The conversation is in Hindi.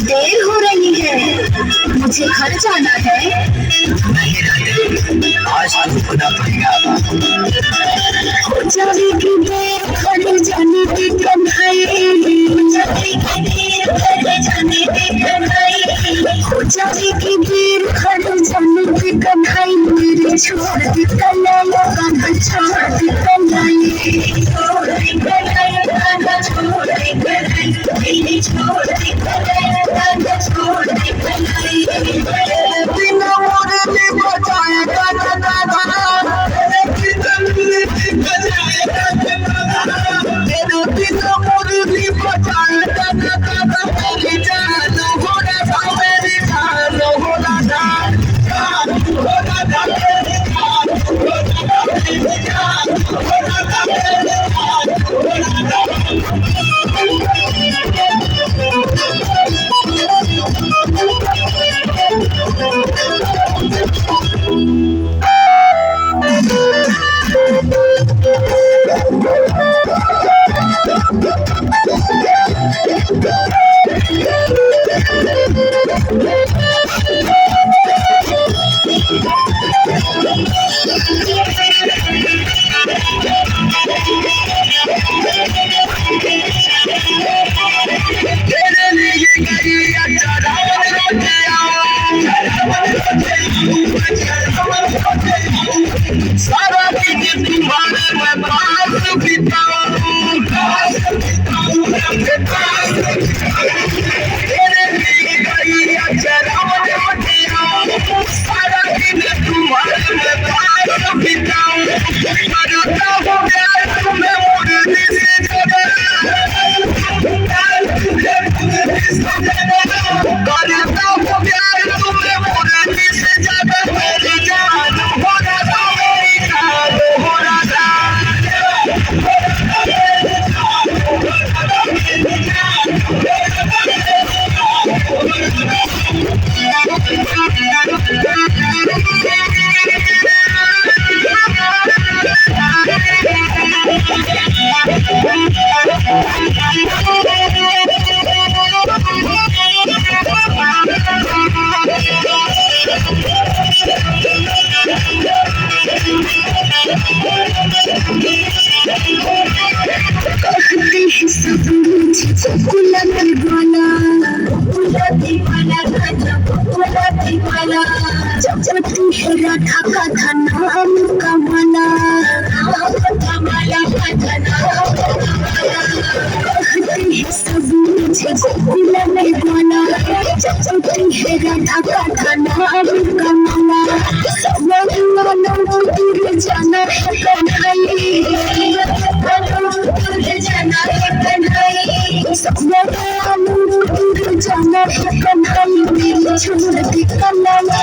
देर हो रही है, मुझे घर जाना है। नहीं रानी, आज रुकना पड़ेगा। हो जाएगी देर, घर जाने की कन्हई। हो जाएगी देर, घर जाने की कन्हई। हो जाएगी देर, घर जाने की कन्हई। मेरे छोड़ दी कन्हैया, कान्हा छोड़ दी कन्हई। छोड़ दी कन्हैया, कान्हा छोड़ दी कन्हई। मेरी छोड़ दी कन्हैया, कान्हा छोड़ दी कन्हई। बिना मुरली बजाए गाना गाना, बिना मुरली बजाए गाना गाना, तेरे बिना मुरली बजाए गाना गाना, मेरी जान हो राधा, मेरी जान हो राधा, जान हो राधा, मेरी जान हो राधा, मेरी जान हो राधा, मेरी जान हो राधा। सारा दिन तुम्हारे मैं पास बिताऊं, तेरे लिए गई चरावन बटियाऊं, सारा दिन तुम्हारे मैं पास बिताऊं, करता हूँ प्यार तुम्हें मुरली से जगा, करता हूँ प्यार तुम्हें मुरली से जगा, मेरी जान हो राधा, मेरी जान हो राधा, कहते हैं सब मुझे गुलाबी वाला, गुलाबी वाला राजा, गुलाबी वाला। जपती है राधा का नाम कमला, कमला का नाम कमला। कहते हैं सब मुझे गुलाबी वाला, जपती है राधा का नाम कमला। सब वालों दूर जाना है कन्हई, जाना है कन्हई। सब वालों दूर जाना है कन्हई। मेरी छोड़ दी कन्हैया,